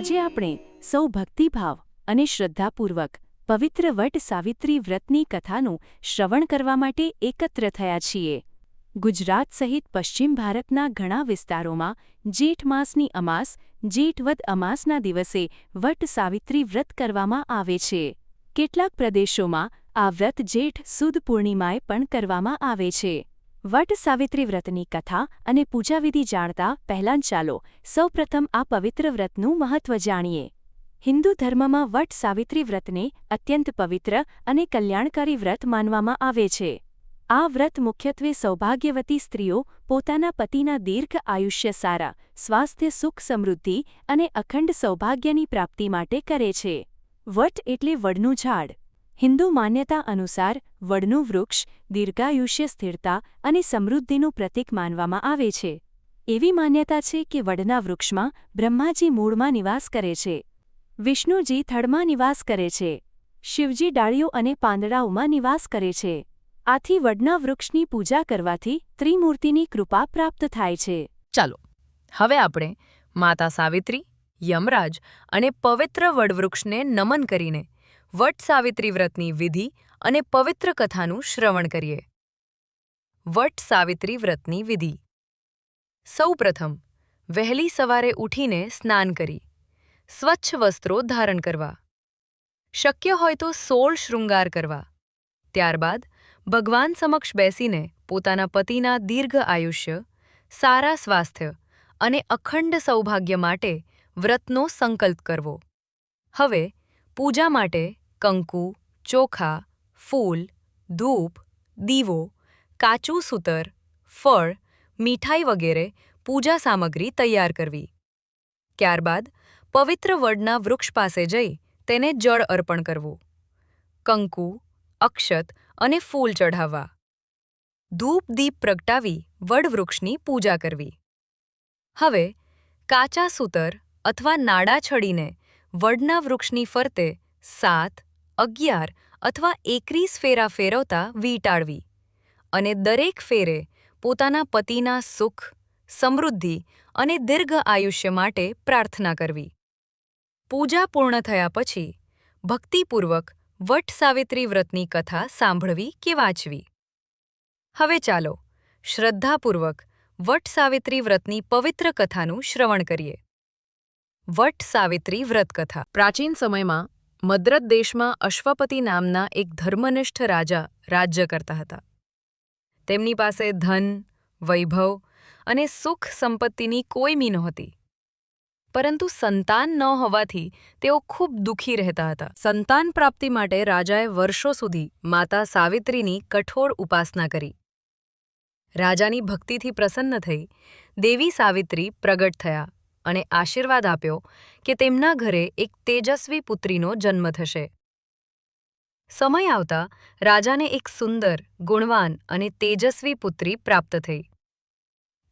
આજે આપણે સૌ ભક્તિભાવ અને શ્રદ્ધાપૂર્વક પવિત્ર વટ સાવિત્રી વ્રતની કથાનું શ્રવણ કરવા માટે એકત્ર થયા છીએ. ગુજરાત સહિત પશ્ચિમ ભારતના ઘણા વિસ્તારોમાં જેઠ માસની અમાસ, જેઠ વદ અમાસના દિવસે વટ સાવિત્રી વ્રત કરવામાં આવે છે. કેટલાક પ્રદેશોમાં આ વ્રત જેઠ સુદ પૂર્ણિમાએ પણ કરવામાં આવે છે. વટ સાવિત્રી વ્રતની કથા અને પૂજાવિધિ જાણતા પહેલાં ચાલો સૌપ્રથમ આ પવિત્ર વ્રતનું મહત્વ જાણીએ. હિન્દુ ધર્મમાં વટ સાવિત્રી વ્રતને અત્યંત પવિત્ર અને કલ્યાણકારી વ્રત માનવામાં આવે છે. આ વ્રત મુખ્યત્વે સૌભાગ્યવતી સ્ત્રીઓ પોતાના પતિના દીર્ઘ આયુષ્ય, સારા સ્વાસ્થ્ય, સુખ, સમૃદ્ધિ અને અખંડ સૌભાગ્યની પ્રાપ્તિ માટે કરે છે. વટ એટલે વડનું ઝાડ. હિન્દુ માન્યતા અનુસાર વડનું વૃક્ષ દીર્ઘાયુષ્ય, સ્થિરતા અને સમૃદ્ધિનું પ્રતીક માનવામાં આવે છે. એવી માન્યતા છે કે વડના વૃક્ષમાં બ્રહ્માજી મૂળમાં નિવાસ કરે છે, વિષ્ણુજી થડમાં નિવાસ કરે છે, શિવજી ડાળીઓ અને પાંદડાઓમાં નિવાસ કરે છે. આથી વડના વૃક્ષની પૂજા કરવાથી ત્રિમૂર્તિની કૃપા પ્રાપ્ત થાય છે. ચાલો હવે આપણે માતા સાવિત્રી, યમરાજ અને પવિત્ર વડવૃક્ષને નમન કરીને વટ સાવિત્રી વ્રતની વિધિ અને પવિત્ર કથાનું શ્રવણ કરીએ. વટ સાવિત્રી વ્રતની વિધિ. સૌપ્રથમ વહેલી સવારે ઉઠીને સ્નાન કરી સ્વચ્છ વસ્ત્રો ધારણ કરવા. શક્ય હોય તો 16 શૃંગાર કરવા. ત્યારબાદ ભગવાન સમક્ષ બેસીને પોતાના પતિના દીર્ઘ આયુષ્ય, સારા સ્વાસ્થ્ય અને અખંડ સૌભાગ્ય માટે વ્રતનો સંકલ્પ કરવો. હવે પૂજા માટે કંકુ, ચોખા, ફૂલ, ધૂપ, દીવો, કાચું સૂતર, ફળ, મીઠાઈ વગેરે પૂજા સામગ્રી તૈયાર કરવી. ત્યારબાદ પવિત્ર વડના વૃક્ષ પાસે જઈ તેને જળ અર્પણ કરવું. કંકુ, અક્ષત અને ફૂલ ચઢાવવા. ધૂપ દીપ પ્રગટાવી વડવૃક્ષની પૂજા કરવી. હવે કાચા સૂતર અથવા નાડા છડીને વડના વૃક્ષની ફરતે 7, 11 અથવા 21 ફેરા ફેરવતા વીંટાળવી અને દરેક ફેરે પોતાના પતિના સુખ, સમૃદ્ધિ અને દીર્ઘ આયુષ્ય માટે પ્રાર્થના કરવી. પૂજા પૂર્ણ થયા પછી ભક્તિપૂર્વક વટ સાવિત્રી વ્રતની કથા સાંભળવી કે વાંચવી. હવે ચાલો શ્રદ્ધાપૂર્વક વટ સાવિત્રી વ્રતની પવિત્ર કથાનું શ્રવણ કરીએ. વટ સાવિત્રી વ્રત કથા. પ્રાચીન સમયમાં મદ્રત દેશમાં અશ્વપતિ નામના એક ધર્મનિષ્ઠ રાજા રાજ્ય કરતા હતા. તેમની પાસે ધન, વૈભવ અને સુખ સંપત્તિની કોઈ મી નહોતી. પરંતુ સંતાન ન હોવાથી તેઓ ખૂબ દુઃખી રહેતા હતા. સંતાન પ્રાપ્તિ માટે રાજાએ વર્ષો સુધી માતા સાવિત્રીની કઠોર ઉપાસના કરી. રાજાની ભક્તિથી પ્રસન્ન થઈ દેવી સાવિત્રી પ્રગટ થયા અને આશીર્વાદ આપ્યો કે તેમના ઘરે એક તેજસ્વી પુત્રીનો જન્મ થશે. સમય આવતા રાજાને એક સુંદર, ગુણવાન અને તેજસ્વી પુત્રી પ્રાપ્ત થઈ.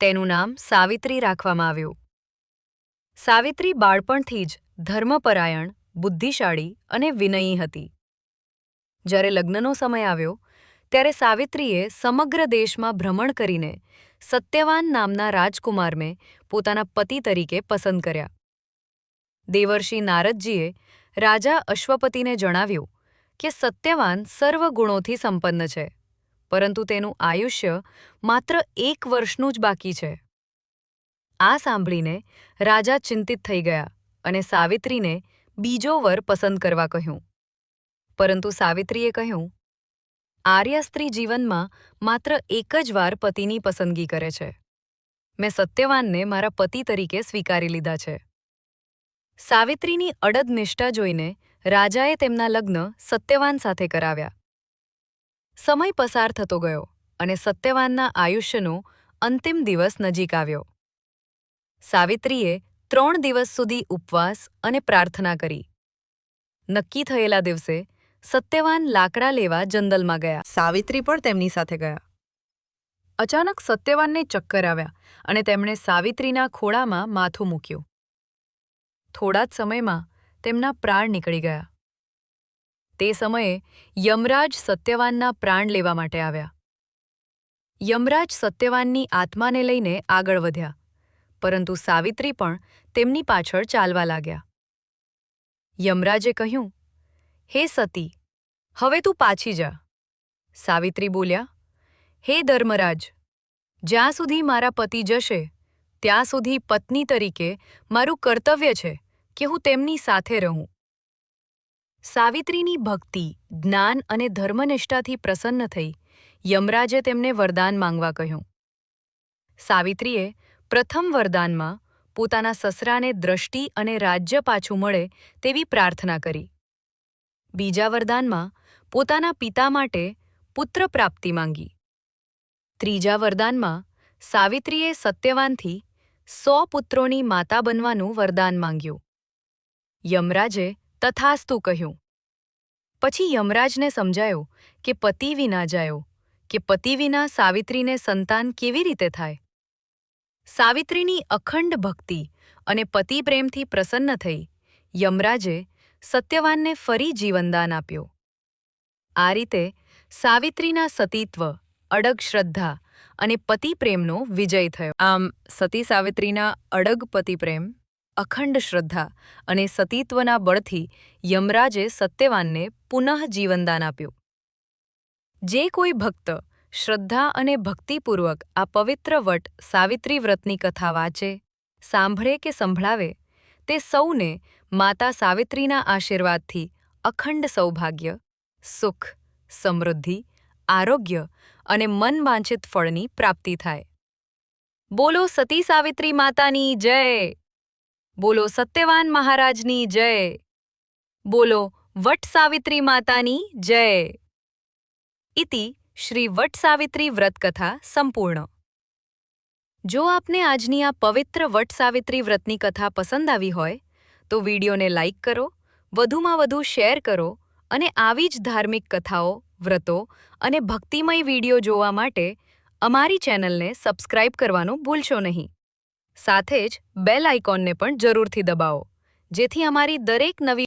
તેનું નામ સાવિત્રી રાખવામાં આવ્યું. સાવિત્રી બાળપણથી જ ધર્મપરાયણ, બુદ્ધિશાળી અને વિનયી હતી. જ્યારે લગ્નનો સમય આવ્યો ત્યારે સાવિત્રીએ સમગ્ર દેશમાં ભ્રમણ કરીને સત્યવાન નામના રાજકુમારને પોતાના પતિ તરીકે પસંદ કર્યા. દેવર્ષિ નારદજીએ રાજા અશ્વપતિને જણાવ્યું કે સત્યવાન સર્વ ગુણોથી સંપન્ન છે, પરંતુ તેનું આયુષ્ય માત્ર 1 વર્ષનું જ બાકી છે. આ સાંભળીને રાજા ચિંતિત થઈ ગયા અને સાવિત્રીને બીજો વર પસંદ કરવા કહ્યું. પરંતુ સાવિત્રીએ કહ્યું, આર્ય સ્ત્રી જીવનમાં માત્ર એક જ વાર પતિની પસંદગી કરે છે. મેં સત્યવાનને મારા પતિ તરીકે સ્વીકારી લીધા છે. સાવિત્રીની અડગ નિષ્ઠા જોઈને રાજાએ તેમના લગ્ન સત્યવાન સાથે કરાવ્યા. સમય પસાર થતો ગયો અને સત્યવાનના આયુષ્યનો અંતિમ દિવસ નજીક આવ્યો. સાવિત્રીએ 3 દિવસ સુધી ઉપવાસ અને પ્રાર્થના કરી. નક્કી થયેલા દિવસે સત્યવાન લાકડા લેવા જંગલમાં ગયા. સાવિત્રી પણ તેમની સાથે ગયા. અચાનક સત્યવાનને ચક્કર આવ્યા અને તેમણે સાવિત્રીના ખોળામાં માથું મૂક્યું. થોડા જ સમયમાં તેમના પ્રાણ નીકળી ગયા. તે સમયે યમરાજ સત્યવાનના પ્રાણ લેવા માટે આવ્યા. યમરાજ સત્યવાનની આત્માને લઈને આગળ વધ્યા, પરંતુ સાવિત્રી પણ તેમની પાછળ ચાલવા લાગ્યા. યમરાજે કહ્યું, હે સતી, હવે તું પાછી જા. સાવિત્રી બોલ્યા, હે ધર્મરાજ, જ્યાં સુધી મારા પતિ જશે ત્યાં સુધી પત્ની તરીકે મારું કર્તવ્ય છે કે હું તેમની સાથે રહું. સાવિત્રીની ભક્તિ, જ્ઞાન અને ધર્મનિષ્ઠાથી પ્રસન્ન થઈ યમરાજે તેમને વરદાન માંગવા કહ્યું. સાવિત્રીએ પ્રથમ વરદાનમાં પોતાના સસરાને દ્રષ્ટિ અને રાજ્ય પાછું મળે તેવી પ્રાર્થના કરી. બીજા વરદાનમાં પોતાના પિતા માટે પુત્ર પ્રાપ્તિ માંગી. ત્રીજા વરદાનમાં સાવિત્રીએ સત્યવાનથી 100 પુત્રોની માતા બનવાનું વરદાન માંગ્યું. યમરાજે તથાસ્તુ કહ્યું. પછી યમરાજને સમજાયું કે પતિ વિના જાયો, કે પતિ વિના સાવિત્રીને સંતાન કેવી રીતે થાય. સાવિત્રીની અખંડ ભક્તિ અને પતિ પ્રેમથી પ્રસન્ન થઈ યમરાજે સત્યવાનને ફરી જીવનદાન આપ્યો. આ રીતે સાવિત્રીના સતીત્વ, અડગ શ્રદ્ધા અને પતિ પ્રેમનો વિજય થયો. આમ સતી સાવિત્રીના અડગ પતિ પ્રેમ, અખંડ શ્રદ્ધા અને સતીત્વના બળથી યમરાજે સત્યવાનને પુનઃ જીવનદાન આપ્યું. જે કોઈ ભક્ત શ્રદ્ધા અને ભક્તિપૂર્વક આ પવિત્ર વટ સાવિત્રી વ્રતની કથા વાંચે, સાંભળે કે સંભળાવે, તે સૌને માતા સાવિત્રીના આશીર્વાદથી અખંડ સૌભાગ્ય, સુખ, સમૃદ્ધિ, આરોગ્ય અને મનવાંછિત ફળની પ્રાપ્તિ થાય. બોલો સતી સાવિત્રી માતાની જય! બોલો સત્યવાન મહારાજની જય! બોલો વટ સાવિત્રી માતાની જય! ઇતિ શ્રી વટ સાવિત્રી વ્રત કથા સંપૂર્ણ. જો આપને આજની આ પવિત્ર વટ સાવિત્રી વ્રતની કથા પસંદ આવી હોય તો વિડીયોને લાઇક કરો, વધુમાં વધુ શેર કરો અને આવી જ ધાર્મિક કથાઓ, વ્રતો અને ભક્તિમય વિડીયો જોવા માટે અમારી ચેનલને સબસ્ક્રાઇબ કરવાનું ભૂલશો નહીં. સાથે જ બેલ આઇકોનને પણ જરૂરથી દબાવો, જેથી અમારી દરેક નવી